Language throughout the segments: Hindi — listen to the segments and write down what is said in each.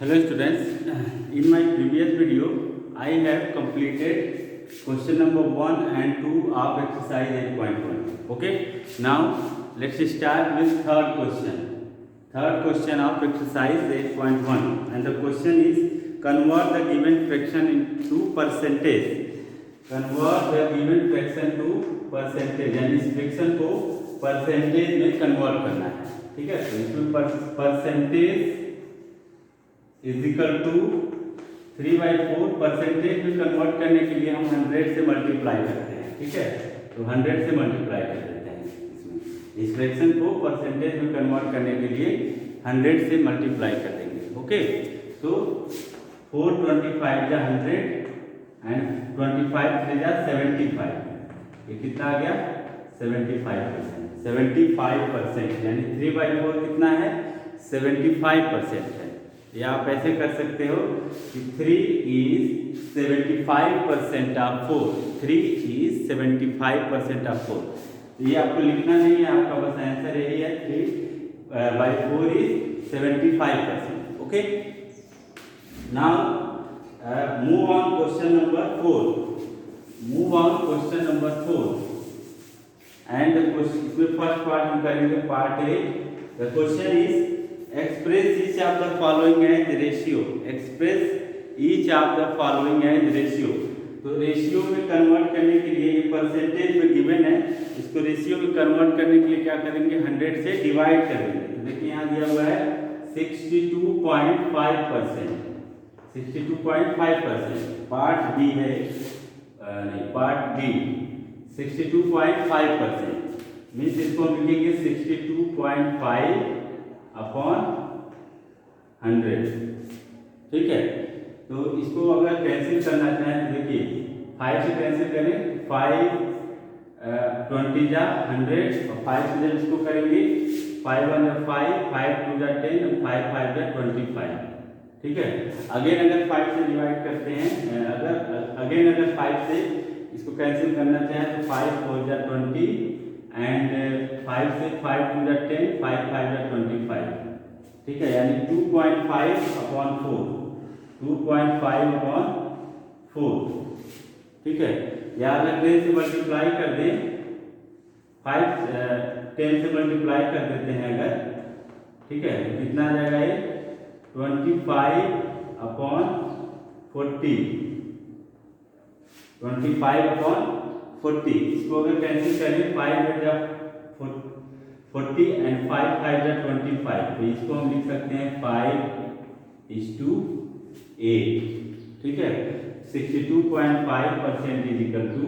Hello students, in my previous video I have completed question number 1 and 2 of exercise 8.1. Okay, now let's start with third question. Third question of exercise 8.1, and the question is convert the given fraction into percentage. Convert the given fraction to percentage, यानी इस फ्रैक्शन को परसेंटेज में कन्वर्ट करना है. ठीक है, तो इसमें percentage is equal to 3/4. Percentage में कन्वर्ट करने के लिए हम 100 से मल्टीप्लाई करते हैं. ठीक है, तो 100 से मल्टीप्लाई कर देते हैं. इसमें इस फ्रैक्शन को परसेंटेज में कन्वर्ट करने के लिए 100 से मल्टीप्लाई कर देंगे. ओके, तो 425 या 100 एंड 25 3 या 75. ये कितना आ गया? 75%. 75% यानी 3/4 कितना है? 75% है. या आप ऐसे कर सकते हो कि 3 is 75% ऑफ 4. 3 is 75% of 4. ये आपको लिखना नहीं है, आपका बस आंसर यही है. 3/4 is 75%. Okay, now move on question number 4. Move on question number 4. And the question, इसमें फर्स्ट पार्ट हम करेंगे part A. The question is express each of the following as ratio. Express each of the following as ratio. तो रेशियो में कन्वर्ट करने के लिए ये परसेंटेज में गिवन है, इसको रेशियो में कन्वर्ट करने के लिए क्या करेंगे? 100 से डिवाइड कर देंगे. तो देखिए यहाँ दिया हुआ है 62.5%. 62.5%. पार्ट बी है, नहीं पार्ट बी 62.5% मीन्स इसको हम लिखेंगे 62.5 अपॉन 100. ठीक है, तो इसको अगर कैंसिल करना चाहें तो देखिए 5 से कैंसिल करें. 5 20 जा 100 और 5 से जब इसको करेंगे 5 1 जा 5, 5 2 जा 10 और 5 5 जा 25. ठीक है, अगेन अगर 5 से डिवाइड करते हैं, अगर 5 से इसको कैंसिल करना चाहें तो 5 4 जा 20 एंड 5 से 5 2 जा 10, 5 5 जा 25. ठीक है, यानी 2.5 अपॉन 4. 2.5 अपॉन 4. ठीक है, या अगर 10 से मल्टीप्लाई कर दें, 10 से मल्टीप्लाई कर देते हैं अगर, ठीक है, तो कितना आ जाएगा ये? 25 अपॉन 40. 25 अपॉन 40. इसको अगर कैंसिल करें 5 जा 40 एंड 5 5 जा 25. तो इसको हम लिख सकते हैं 5:8. ठीक है, 62.5% इज इक्वल टू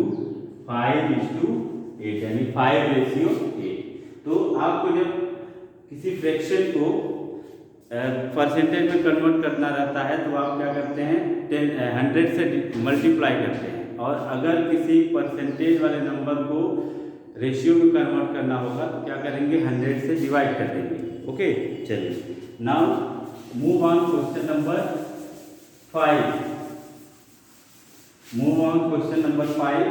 5:8 यानी 5:8. तो आपको जब किसी फ्रैक्शन को परसेंटेज में कन्वर्ट करना रहता है तो आप क्या करते हैं? 100 से मल्टीप्लाई करते हैं. और अगर किसी परसेंटेज वाले नंबर को रेशियो में कन्वर्ट करना होगा तो क्या करेंगे? 100 से डिवाइड कर देंगे. ओके, चलिए now move on question number 5. Move on question number 5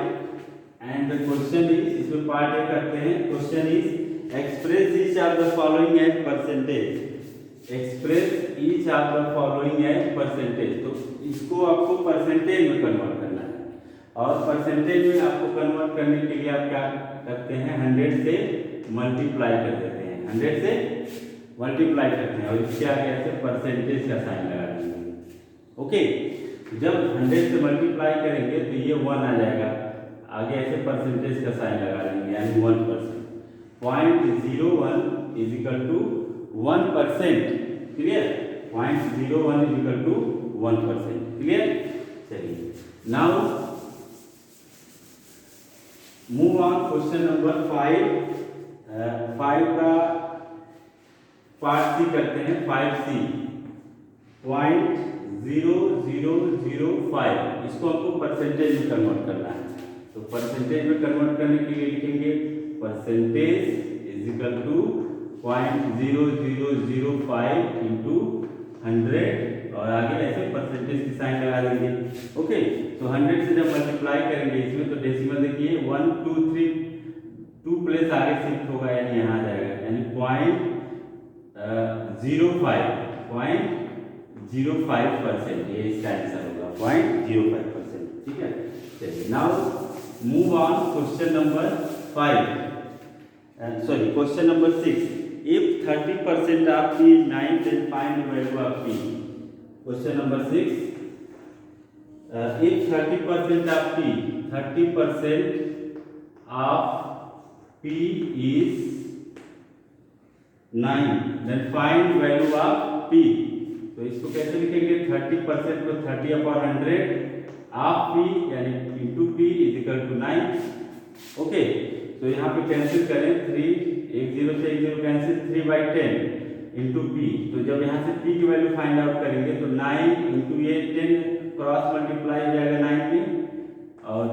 and the question is, इसमें पार्ट ए करते हैं. Question is express each of the following as percentage. Express each of the following as percentage. तो इसको आपको परसेंटेज में कन्वर्ट करना है, और परसेंटेज में आपको कन्वर्ट करने के लिए आप क्या करते हैं? 100 से मल्टीप्लाई कर देते हैं. 100 से मल्टीप्लाई करते हैं और इसके आगे ऐसे परसेंटेज का साइन लगा देंगे. ओके, जब 100 से मल्टीप्लाई करेंगे तो ये 1 आ जाएगा, आगे ऐसे परसेंटेज का साइन लगा देंगे यानी 1%. 0.01 is equal to 1%. Clear? 0.01 is equal to 1%. Clear? चलिए now move on question number 5. 5 का पार्ट सी करते हैं. 5C 0.0005. इसको आपको परसेंटेज में कन्वर्ट करना है. तो परसेंटेज में कन्वर्ट करने के लिए लिखेंगे percentage is equal to 0.0005 into 100 और आगे ऐसे परसेंटेज की साइन लगा देंगे. ओके, तो 100 से जब मल्टीप्लाई करेंगे इसमें तो डेसिमल देखिए 1 2 3 2 प्लेस आगे शिफ्ट होगा यानी यहाँ आ जाएगा, यानी 0.05 0.05%, ये इसका आंसर होगा 0.05%। ठीक है, चलिए now move on question number 6। If 30% of P is 9, then find the value of P. Question number 6. If 30% of P is 9, then find value of P. तो इसको कैसे लिखेंगे? 30% को 30/100 ऑफ P यानी into P is equal to 9। Okay, तो यहाँ पे कैंसिल करें, 3 एक 0 से 1 0 कैंसिल, 3/10 इंटू P। तो जब यहाँ से P की वैल्यू फाइंड आउट करेंगे तो 9 इंटू ये 10 क्रॉस मल्टीप्लाई हो जाएगा 9 में, और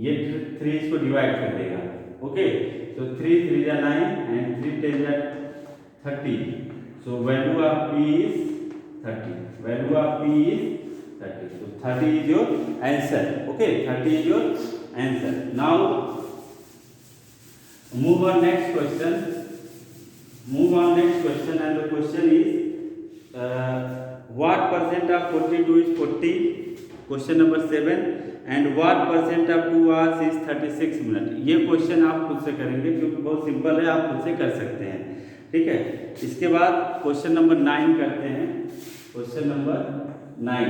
ये 3 इसको डिवाइड कर देगा। ओके, तो 3 3 जा 9 एंड 3 10 जा 30। So value of P is 30। Value of P is 30। So 30 is your answer. Okay, 30 is your answer. Now move on next question. And the question is what percent of 42 is 40? Question number 7. And what percent of 2 hours is 36 minutes? ये क्वेश्चन आप खुद से करेंगे क्योंकि बहुत सिंपल है, आप खुद से कर सकते हैं। ठीक है, इसके बाद क्वेश्चन नंबर 9 करते हैं। Question number 9,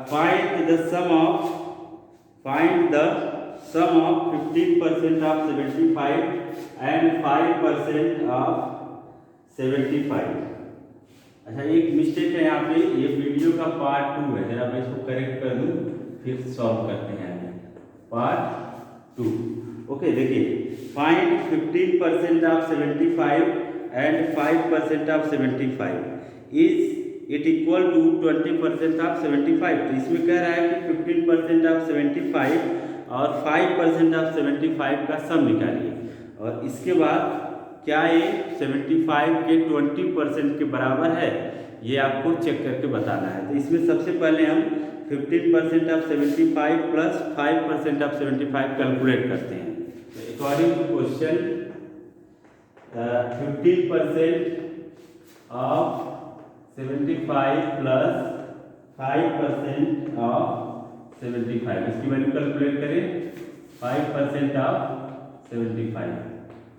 find the sum of 15% of 75 and 5% of 75। अच्छा, एक मिस्टेक है यहाँ पे, ये वीडियो का पार्ट 2 है, जरा मैं इसको करेक्ट कर दूँ फिर सॉल्व करते हैं पार्ट 2। ओके, देखिए, find 15% of 75 and 5% of 75 is it equal to 20% of 75। तो इसमें कह रहा है कि 15% ऑफ 75 और 5% ऑफ 75 का सम निकालिए, और इसके बाद क्या ये 75 के 20% के बराबर है, ये आपको चेक करके बताना है। तो इसमें सबसे पहले हम 15% ऑफ 75 प्लस 5% ऑफ 75 कैलकुलेट करते हैं। तो according to question 15% of 75 plus 5% of 75, इसकी वैल्यू कैलकुलेट करें। 5% ऑफ 75,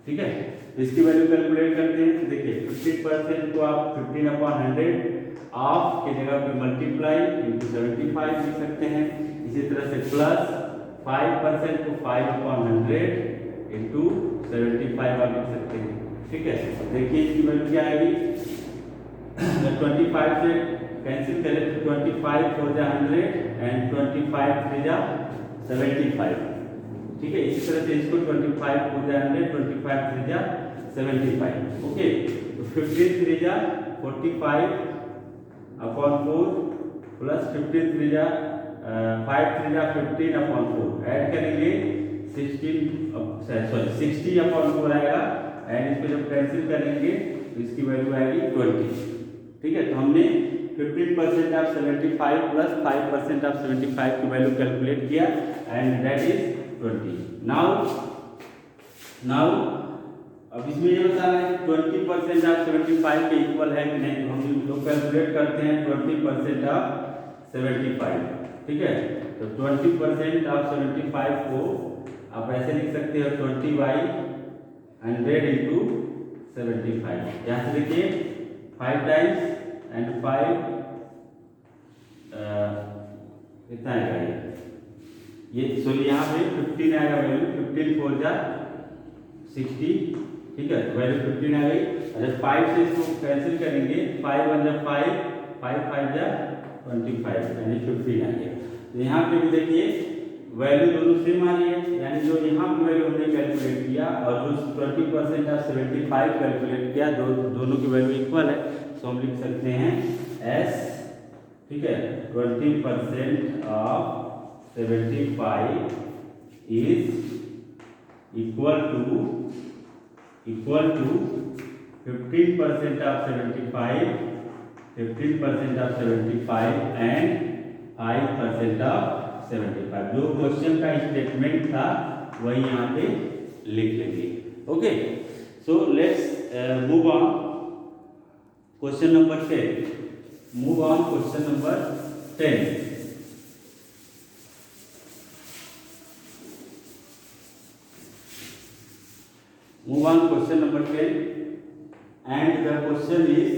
ठीक है, इसकी वैल्यू कैलकुलेट करते हैं। तो देखिए 15% को आप 15/100 ऑफ की जगह पे मल्टीप्लाई इंटू 75 लिख सकते हैं। इसी तरह से प्लस 5% को 5/100 इंटू 75 आप लिख सकते हैं। ठीक है, देखिए इसकी वैल्यू क्या आएगी, 25 से कैंसिल करें तो 25 हो जा 100 एंड 25 3 जा 75। ठीक है, इसी तरह से इसको 25 हो जा 100, 25 3 जा 75। ओके, तो 15 3 जा 45/4 प्लस 15 3 जा 5 3 जा 15/4 ऐड करेंगे 60/4 आएगा, एंड इसको जब कैंसिल करेंगे तो इसकी वैल्यू आएगी 20। ठीक है, तो हमने 15% ऑफ 75 प्लस 5% ऑफ 75 की वैल्यू कैलकुलेट किया एंड दैट इज 20। नाउ अब इसमें ये बताना है 20% ऑफ 75 के इक्वल है कि नहीं, तो हम लोग कैलकुलेट करते हैं 20% ऑफ 75। ठीक है, तो 20% ऑफ 75 को आप ऐसे लिख सकते हो 20/100 इंटू 75। यहाँ से देखिए 5 टाइम्स एंड 5 कितना आएगा ये सो यहाँ पे 15 आएगा वैल्यू, 15 4 जा 60। ठीक है, तो वैल्यू 15 आ गई। अगर 5 से इसको कैंसिल करेंगे 5 1 जा 5, 5 5 जा 25 यानी 15 आ गया। तो यहाँ पे भी देखिए वैल्यू दोनों सेम आ रही है, यानी जो यहाँ पे वैल्यू हमने कैलकुलेट किया और जो 20% ऑफ 75 कैलकुलेट किया, दोनों की वैल्यू इक्वल है। तो हम लिख सकते हैं S, ठीक है, 20% of 75 is equal to 15% of 75, 15% of 75 and 5% of 75। जो क्वेश्चन का स्टेटमेंट था वही यहाँ पे लिख लेंगे। Okay, so let's move on question number 10. Move on question number 10. Move on question number 10, and the question is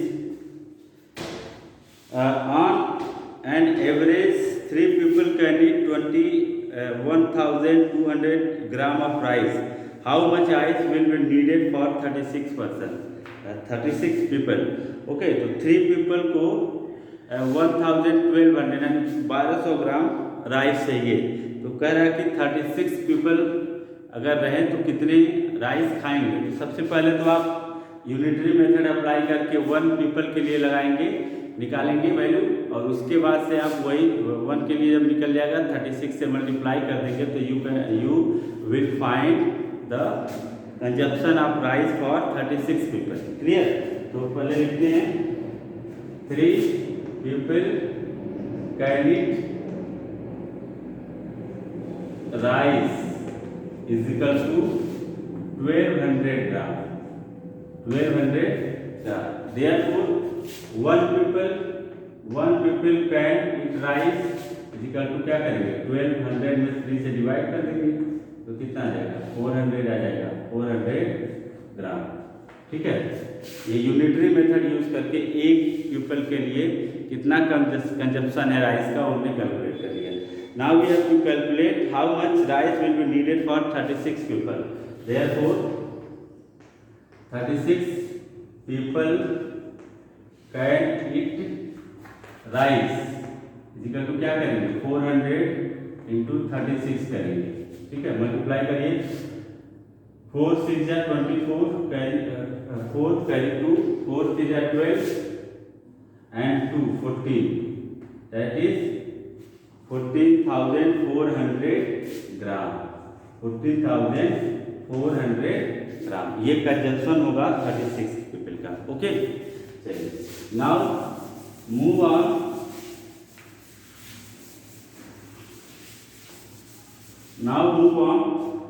on an average 3 people can eat 1,200 gram of rice. How much rice will be needed for 36 person? 36 people. Okay, तो 3 people को 1200 ग्राम राइस चाहिए. तो कह रहा है कि 36 पीपल अगर रहें तो कितने राइस खाएंगे. तो सबसे पहले तो आप यूनिटरी मेथड अप्लाई करके 1 पीपल के लिए लगाएंगे, निकालेंगे वैल्यू, और उसके बाद से आप वही 1 के लिए जब निकल जाएगा 36 से मल्टीप्लाई कर देंगे तो you will find the consumption of rice for 36 people. Clear. तो पहले लिखते हैं 3 people can eat rice is equal to 1200 gram. 1200 gram. Therefore, one people can eat rice is equal to क्या करेंगे 1200 में 3 से डिवाइड कर देंगे तो कितना आ जाएगा 400 आ जाएगा 400 ग्राम. ठीक है. ये यूनिटरी मेथड यूज करके एक पीपल के लिए कितना कंजप्शन है राइस का उन्होंने कैलकुलेट कर लिया. Now we have to calculate how much rice will be needed for 36 people. Therefore 36 people can eat rice equal to क्या करेंगे 400 इंटू 36 करेंगे. ठीक है. मल्टीप्लाई करिए. 4 6 जा 24 4 कैरी 2 4 3 जा 12 and 2 14. That is 14,400 ग्राम. 14,400 ग्राम ये कंजप्शन होगा 36 पीपल का. ओके. चलिए. Now move on. Now move on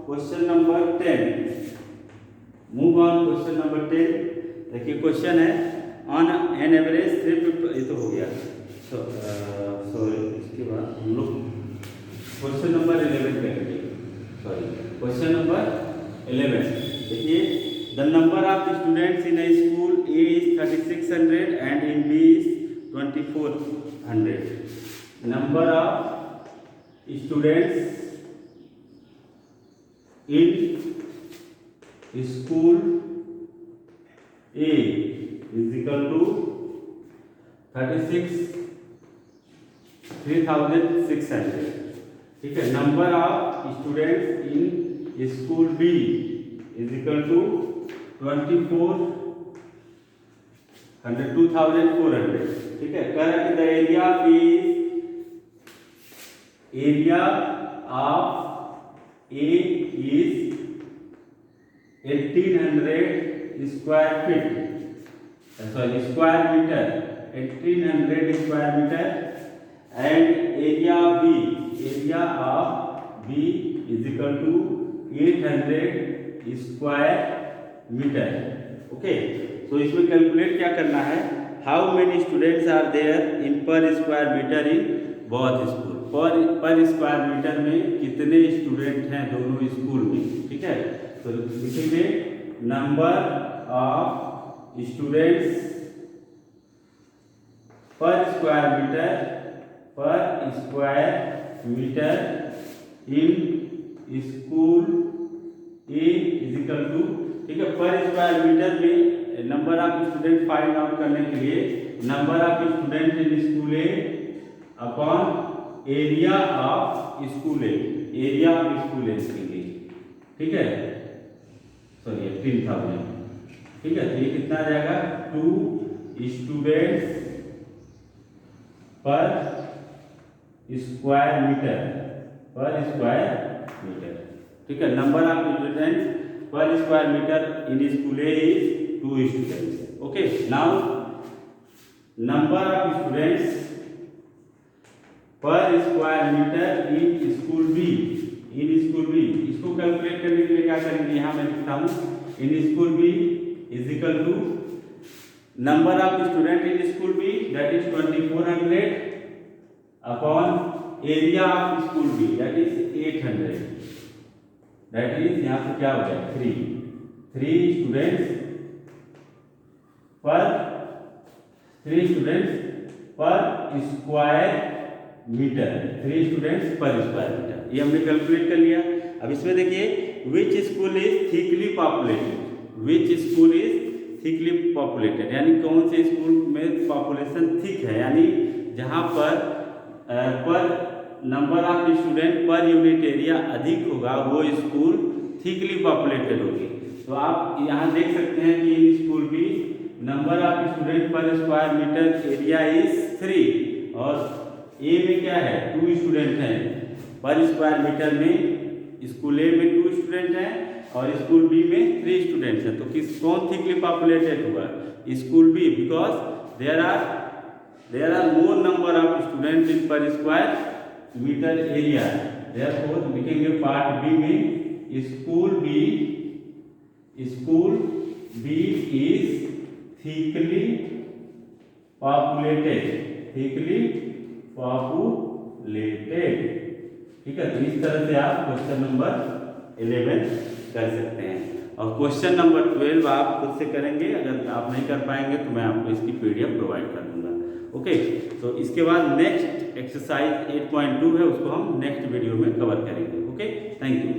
question number 10. Move on question number 10. देखिए क्वेश्चन है ऑन एन एवरेज 3 पीपल. ये तो हो गया. सॉरी इसके बाद हम लोग क्वेश्चन नंबर 11 करेंगे. Sorry question number 11. देखिए the number of students in a school A is 3600 and in B is 2400. Number of students in school A is equal to 3,600. ठीक है. Number of students in school B is equal to 2,400. ठीक है. कह रहा है कि the area of A is 1800 square feet. Sorry, square meter. 1800 square meter. And area of B is equal to 800 square meter. Okay. So इसमें कैलकुलेट क्या करना है. How many students are there in per square meter in both school. पर स्क्वायर मीटर में कितने स्टूडेंट हैं दोनों स्कूल में. ठीक है. तो लिखेंगे number of students per square metre in school A is equal to. ठीक है. पर स्क्वायर मीटर में number of student find out करने के लिए number of student in school A upon area of school A. Area of school A लिखेंगे. ठीक है. सॉरी 18,000. ठीक है. तो ये कितना आ जाएगा 2 स्टूडेंट्स पर स्क्वायर मीटर. ठीक है. Number of students per square metre in school A is 2 students. Okay. Now number of students per square metre in school B. इसको कैलकुलेट करने के लिए क्या करेंगे. यहाँ मैं लिखता हूँ in school B is equal to number of student in school B, that is 2400 upon area of school B, that is 800, that is यहाँ पे क्या हो गया 3 students पर square metre, 3 students per square metre, ये हमने कैलकुलेट कर लिया। अब इसमें देखिए which school is thickly populated, which school is thickly populated यानी कौन से स्कूल में पॉपुलेशन थिक है, यानी जहाँ पर number of student per unit area अधिक होगा वो स्कूल थिकली पॉपुलेटेड होगी। तो आप यहाँ देख सकते हैं कि इन स्कूल की नंबर ऑफ स्टूडेंट पर स्क्वायर मीटर एरिया इज 3 और ए में क्या है 2 स्टूडेंट हैं पर स्क्वायर मीटर में, स्कूल ए में 2 स्टूडेंट हैं और स्कूल बी में 3 स्टूडेंट्स हैं। तो कौन थिकली पॉपुलेटेड हुआ, school B, because there are more number of student in per square metre area. Therefore लिखेंगे पार्ट बी में school B is thickly populated, ठीक है। तो इस तरह से आप क्वेश्चन नंबर 11 कर सकते हैं और क्वेश्चन नंबर 12 आप खुद से करेंगे। अगर आप नहीं कर पाएंगे तो मैं आपको इसकी PDF प्रोवाइड कर दूंगा। ओके, तो इसके बाद नेक्स्ट एक्सरसाइज 8.2 है, उसको हम नेक्स्ट वीडियो में कवर करेंगे। Okay, thank you.